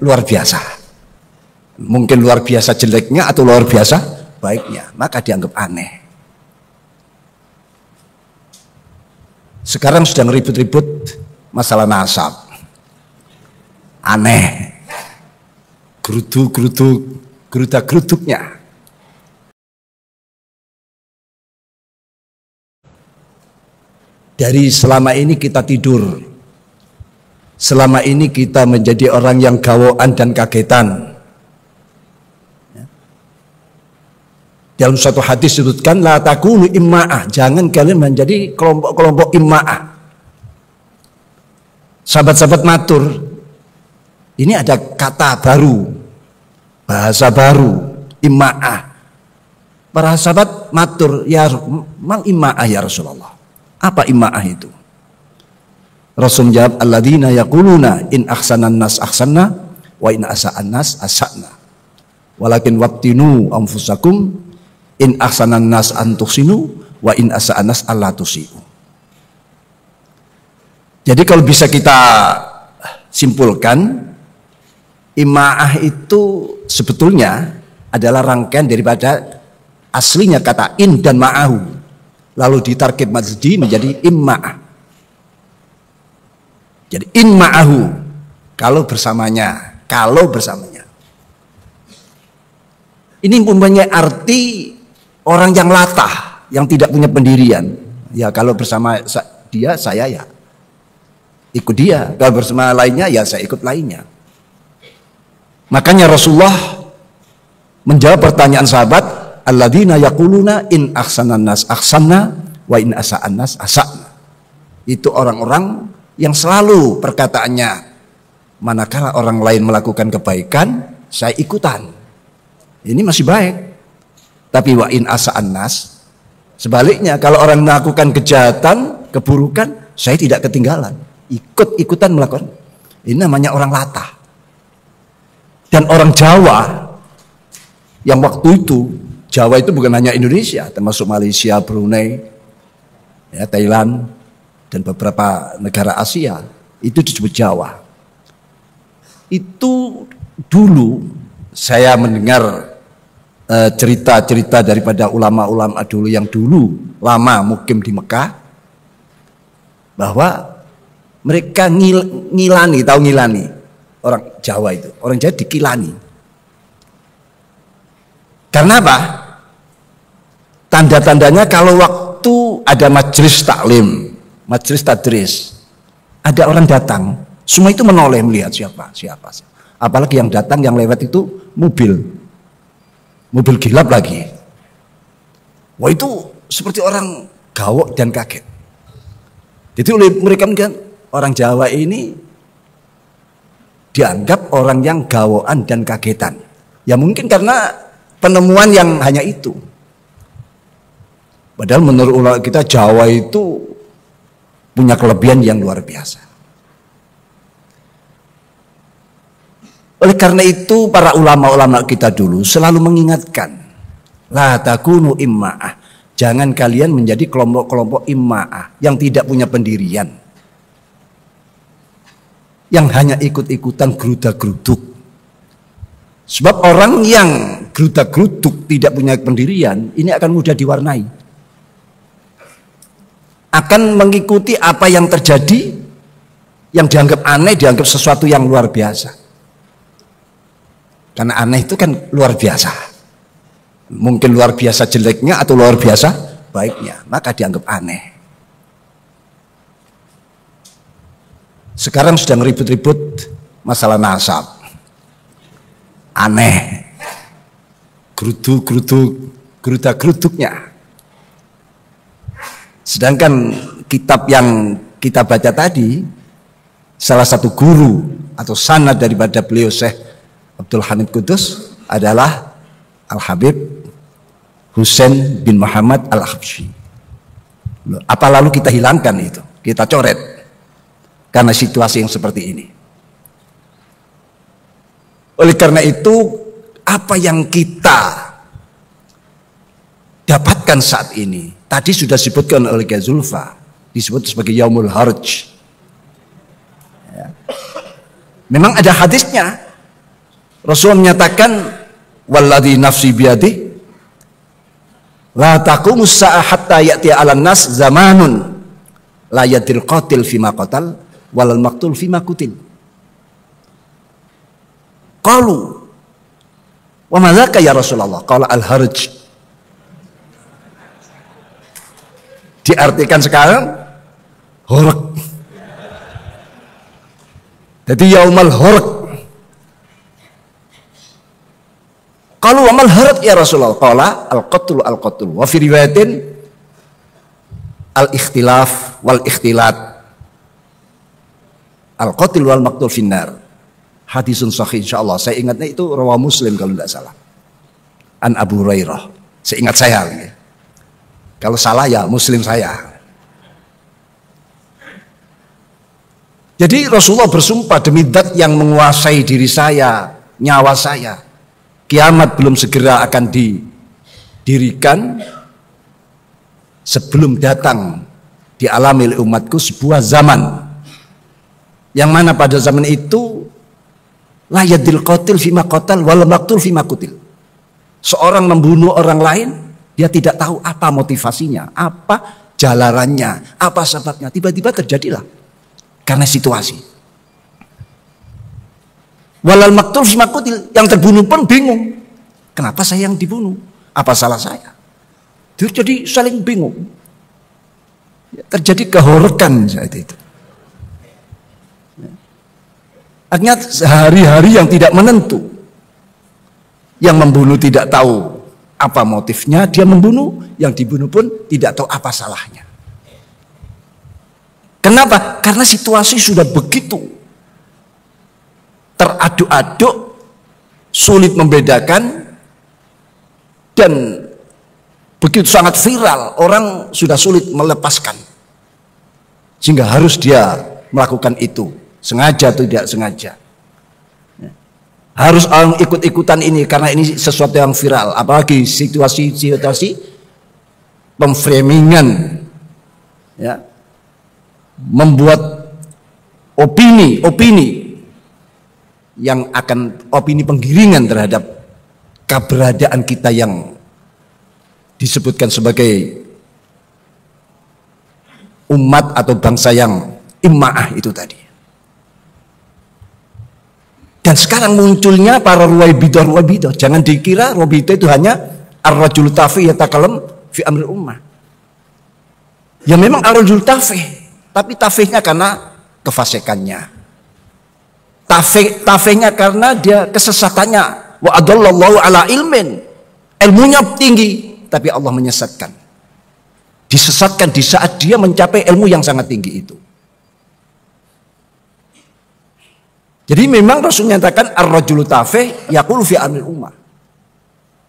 luar biasa. Mungkin luar biasa jeleknya atau luar biasa baiknya, maka dianggap aneh. Sekarang sedang ribut-ribut masalah nasab. Aneh. Geruduk-geruduk, gerudak-geruduknya. Dari selama ini kita tidur, selama ini kita menjadi orang yang gawoan dan kagetan. Dalam suatu hadis disebutkan, la takunu imma'ah, jangan kalian menjadi kelompok-kelompok imma'ah. Sahabat-sahabat matur, ini ada kata baru, bahasa baru, imma'ah. Para sahabat matur, ya mal imma'ah ya Rasulullah. Apa imma'ah itu? Rasul menjawab, alladzina yaquluna in ahsanan nas ahsanna wa in asa'an nas asa'na. Walakin wattinu anfusakum in ahsanan nas antuhsinu wa in asa'an nas alla tusi'u. Jadi kalau bisa kita simpulkan, imma'ah itu sebetulnya adalah rangkaian daripada aslinya kata in dan ma'ahu, lalu ditarkib mazdi menjadi imma'ah. Jadi in ma'ahu, kalau bersamanya, kalau bersamanya. Ini mempunyai arti orang yang latah, yang tidak punya pendirian. Ya kalau bersama dia, saya ya ikut dia. Kalau bersama lainnya, ya saya ikut lainnya. Makanya Rasulullah menjawab pertanyaan sahabat, alladzina yaquluna in ahsanan nas ahsanna wa in asa'an nas asa'na. Itu orang-orang yang selalu perkataannya, manakala orang lain melakukan kebaikan, saya ikutan. Ini masih baik. Tapi wa in asa'an nas, sebaliknya kalau orang melakukan kejahatan, keburukan, saya tidak ketinggalan, ikut-ikutan melakukan. Ini namanya orang latah. Dan orang Jawa yang waktu itu, Jawa itu bukan hanya Indonesia, termasuk Malaysia, Brunei, ya, Thailand, dan beberapa negara Asia, itu disebut Jawa. Itu dulu saya mendengar cerita-cerita daripada ulama-ulama dulu yang dulu lama mukim di Mekah, bahwa mereka ngilani, tahu ngilani? Orang Jawa itu, orang Jawa dikilani. Karena apa? Tanda-tandanya kalau waktu ada majelis taklim, majelis tadris, ada orang datang, semua itu menoleh melihat siapa. Apalagi yang datang, yang lewat itu mobil gilap lagi. Wah, itu seperti orang gawok dan kaget. Jadi oleh mereka mungkin orang Jawa ini dianggap orang yang gawoan dan kagetan. Ya mungkin karena penemuan yang hanya itu. Padahal menurut ulama kita, Jawa itu punya kelebihan yang luar biasa. Oleh karena itu para ulama-ulama kita dulu selalu mengingatkan, la takunu imma'ah, jangan kalian menjadi kelompok-kelompok imma'ah yang tidak punya pendirian, yang hanya ikut-ikutan gerudak-geruduk. Sebab orang yang gerudak-geruduk tidak punya pendirian, ini akan mudah diwarnai, akan mengikuti apa yang terjadi, yang dianggap aneh, dianggap sesuatu yang luar biasa. Karena aneh itu kan luar biasa. Mungkin luar biasa jeleknya atau luar biasa baiknya, maka dianggap aneh. Sekarang sedang ribut-ribut masalah nasab. Aneh. Geruduk-geruduk, gerudak-geruduknya. Sedangkan kitab yang kita baca tadi, salah satu guru atau sanad daripada beliau Syekh Abdul Hamid Qudus adalah Al-Habib Husain bin Muhammad Al-Habsyi. Apa lalu kita hilangkan itu? Kita coret karena situasi yang seperti ini. Oleh karena itu, apa yang kita dapatkan saat ini, tadi sudah disebutkan oleh Kiai Zulfa, disebut sebagai Yaumul Harj. Ya. Memang ada hadisnya, Rasul menyatakan, walladzi nafsi biyadi la taqumus sa'ah hatta ya'ti 'alan nas zamanun la yadil qatil fima qatal walal maqtul fima qutil. Qalu wa madzaka ya Rasulullah? Qala al-harj. Diartikan sekarang horek. Jadi yaumal horek. Qalu wa mal haraj ya Rasulullah? Qala al-qatlu al-qatlu. Wa fi riwayatin al-ikhtilaf wal ikhtilat. Al-qatil wal maqtul finnar. Hadisun sahih insyaallah. Saya ingatnya itu rawi Muslim kalau tidak salah. An Abu Hurairah. Seingat saya. Kalau salah ya Muslim saya. Jadi Rasulullah bersumpah demi zat yang menguasai diri saya, nyawa saya. Kiamat belum segera akan didirikan sebelum datang dialami oleh umatku sebuah zaman yang mana pada zaman itu la yadil qatil fima qatal wal maqtul fima qutil. Seorang membunuh orang lain, dia tidak tahu apa motivasinya, apa jalarannya, apa sebabnya. Tiba-tiba terjadilah karena situasi. Walal maqtul fima qutil, yang terbunuh pun bingung. Kenapa saya yang dibunuh? Apa salah saya? Jadi saling bingung. Terjadi kehorekan saat itu. Akhirnya hari-hari yang tidak menentu. Yang membunuh tidak tahu apa motifnya, dia membunuh. Yang dibunuh pun tidak tahu apa salahnya. Kenapa? Karena situasi sudah begitu teraduk-aduk, sulit membedakan, dan begitu sangat viral, orang sudah sulit melepaskan. Sehingga harus dia melakukan itu. Sengaja atau tidak sengaja. Harus orang ikut-ikutan ini karena ini sesuatu yang viral. Apalagi situasi-situasi pemframingan, ya, membuat opini yang akan opini penggiringan terhadap keberadaan kita yang disebutkan sebagai umat atau bangsa yang imma'ah itu tadi. Dan sekarang munculnya para ruwaibidah. Jangan dikira ruwaibidah itu hanya ar-rajul tafih yatakalam fi amri ummah. Ya memang ar-rajul tafih, tapi tafihnya karena kefasikannya. Tafihnya karena dia kesesatannya. Wa adallallahu ala ilmin. Ilmunya tinggi, tapi Allah menyesatkan. Disesatkan di saat dia mencapai ilmu yang sangat tinggi itu. Jadi memang Rasul menyatakan ar-rajulu tafih yaqulu fi amril ummah.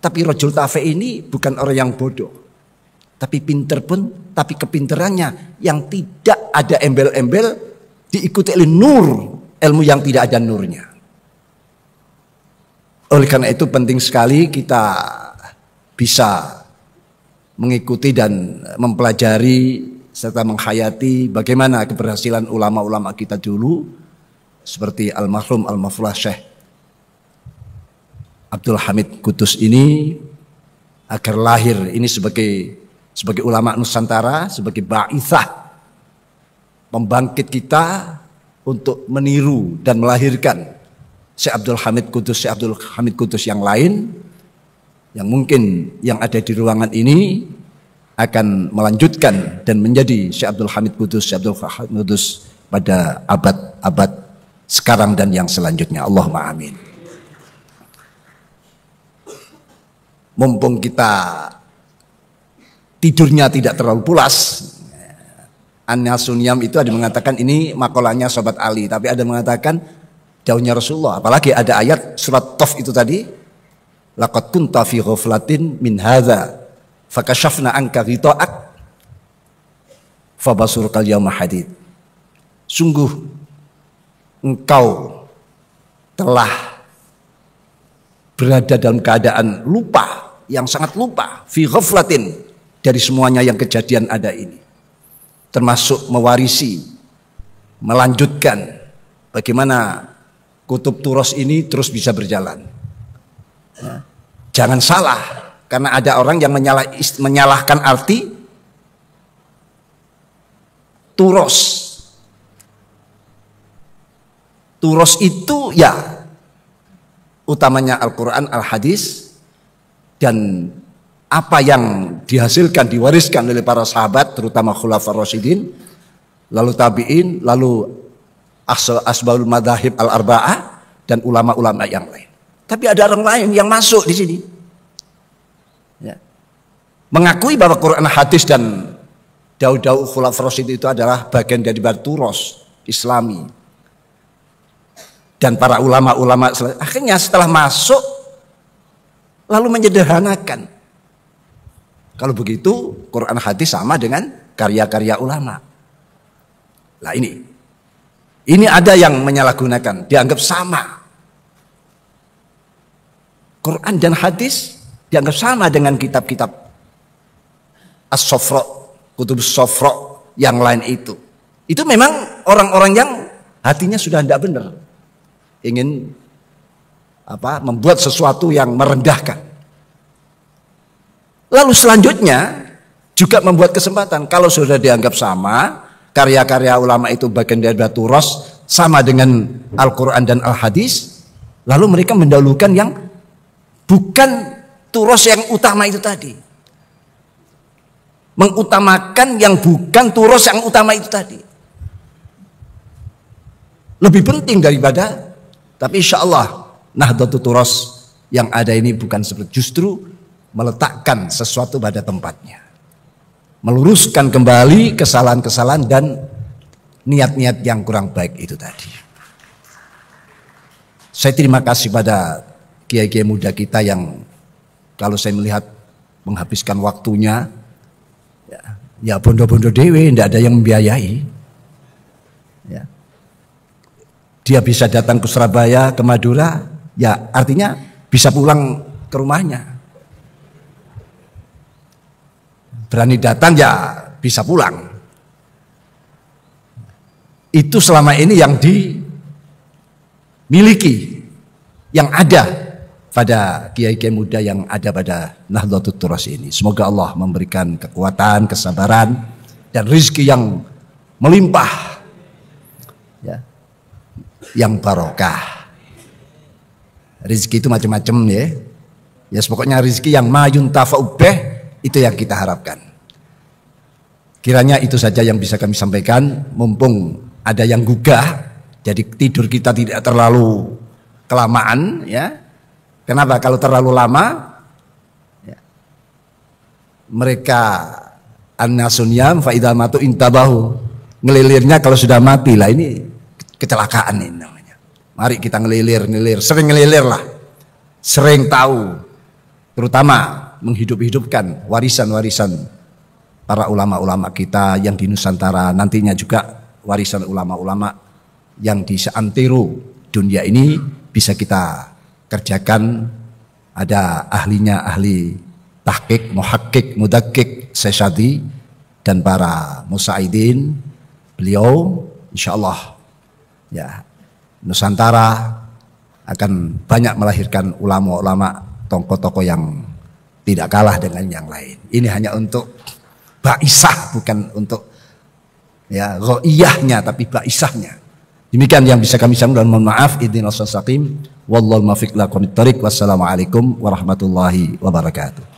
Tapi rajul tafih ini bukan orang yang bodoh. Tapi pinter pun, tapi kepinterannya yang tidak ada embel-embel diikuti oleh nur, ilmu yang tidak ada nurnya. Oleh karena itu penting sekali kita bisa mengikuti dan mempelajari serta menghayati bagaimana keberhasilan ulama-ulama kita dulu. Seperti almarhum al-maflah Syekh Abdul Hamid Qudus ini, agar lahir ini sebagai ulama Nusantara, sebagai ba'ithah pembangkit kita untuk meniru dan melahirkan Syekh Abdul Hamid Qudus yang lain, yang mungkin yang ada di ruangan ini akan melanjutkan dan menjadi Syekh Abdul Hamid Qudus pada abad-abad sekarang dan yang selanjutnya. Allahumma amin. Mumpung kita tidurnya tidak terlalu pulas, An-Nasunyam itu ada mengatakan ini makolahnya Sobat Ali, tapi ada mengatakan daunnya Rasulullah. Apalagi ada ayat surat Tof itu tadi, laqad kunta fi ghaflatin min hadza fakashafna anka ghita'ak fabasurukal yawma hadid. Sungguh engkau telah berada dalam keadaan lupa, yang sangat lupa, fi ghaflatin, dari semuanya yang kejadian ada ini, termasuk mewarisi, melanjutkan bagaimana kutub Turos ini terus bisa berjalan. Ya. Jangan salah, karena ada orang yang menyalahkan arti Turos. Turos itu ya utamanya Al-Quran, Al-Hadis, dan apa yang dihasilkan, diwariskan oleh para sahabat, terutama Khulafaur Rasyidin, lalu tabi'in, lalu asbabul madzahib al-arba'ah, dan ulama-ulama yang lain. Tapi ada orang lain yang masuk di sini, ya, mengakui bahwa Quran, Hadis, dan daud-daud Khulafaur Rasyidin itu adalah bagian dari Turos Islami. Dan para ulama-ulama akhirnya setelah masuk lalu menyederhanakan. Kalau begitu Quran, Hadis sama dengan karya-karya ulama. Nah ini ada yang menyalahgunakan, dianggap sama. Quran dan Hadis dianggap sama dengan kitab-kitab As-Sofra, Kutub Sofra yang lain itu. Itu memang orang-orang yang hatinya sudah tidak benar, ingin membuat sesuatu yang merendahkan. Lalu selanjutnya juga membuat kesempatan, kalau sudah dianggap sama, karya-karya ulama itu bagian dari Turos, sama dengan Al-Quran dan Al-Hadis, lalu mereka mendahulukan yang bukan Turos yang utama itu tadi, mengutamakan yang bukan Turos yang utama itu tadi, lebih penting daripada. Tapi insya Allah Nahdlatul Turos yang ada ini bukan seperti, justru meletakkan sesuatu pada tempatnya, meluruskan kembali kesalahan-kesalahan dan niat-niat yang kurang baik itu tadi. Saya terima kasih pada kiai-kiai muda kita yang kalau saya melihat menghabiskan waktunya, ya bondo-bondo dewe, tidak ada yang membiayai. Ya. Dia bisa datang ke Surabaya, ke Madura, ya artinya bisa pulang ke rumahnya. Berani datang ya bisa pulang. Itu selama ini yang dimiliki, yang ada pada kiai-kiai muda yang ada pada Nahdlatul Turos ini. Semoga Allah memberikan kekuatan, kesabaran, dan rezeki yang melimpah, ya, yang barokah. Rezeki itu macam-macam ya. Ya pokoknya rezeki yang mayun tafa'ubeh, itu yang kita harapkan. Kiranya itu saja yang bisa kami sampaikan. Mumpung ada yang gugah, jadi tidur kita tidak terlalu kelamaan, ya. Kenapa? Kalau terlalu lama, ya, mereka an-nasunyam fa'idhamatu intabahu, ngelilirnya kalau sudah mati lah. Ini kecelakaan ini namanya. Mari kita ngelilir, sering ngelilir lah, sering tahu, terutama menghidup-hidupkan warisan-warisan para ulama-ulama kita yang di Nusantara, nantinya juga warisan ulama-ulama yang di seantero dunia ini bisa kita kerjakan. Ada ahlinya, ahli tahqiq, muhakkik, mudakkik, Syekh dan para musaidin. Beliau insyaallah ya Nusantara akan banyak melahirkan ulama-ulama, tokoh-tokoh yang tidak kalah dengan yang lain. Ini hanya untuk baisah, bukan untuk ya ghaiyahnya, tapi baisahnya. Demikian yang bisa kami sampaikan. Mohon maaf. Idhninas siratal mustaqim. Wallahul muwaffiq ila aqwamit thoriq. Wassalamualaikum warahmatullahi wabarakatuh.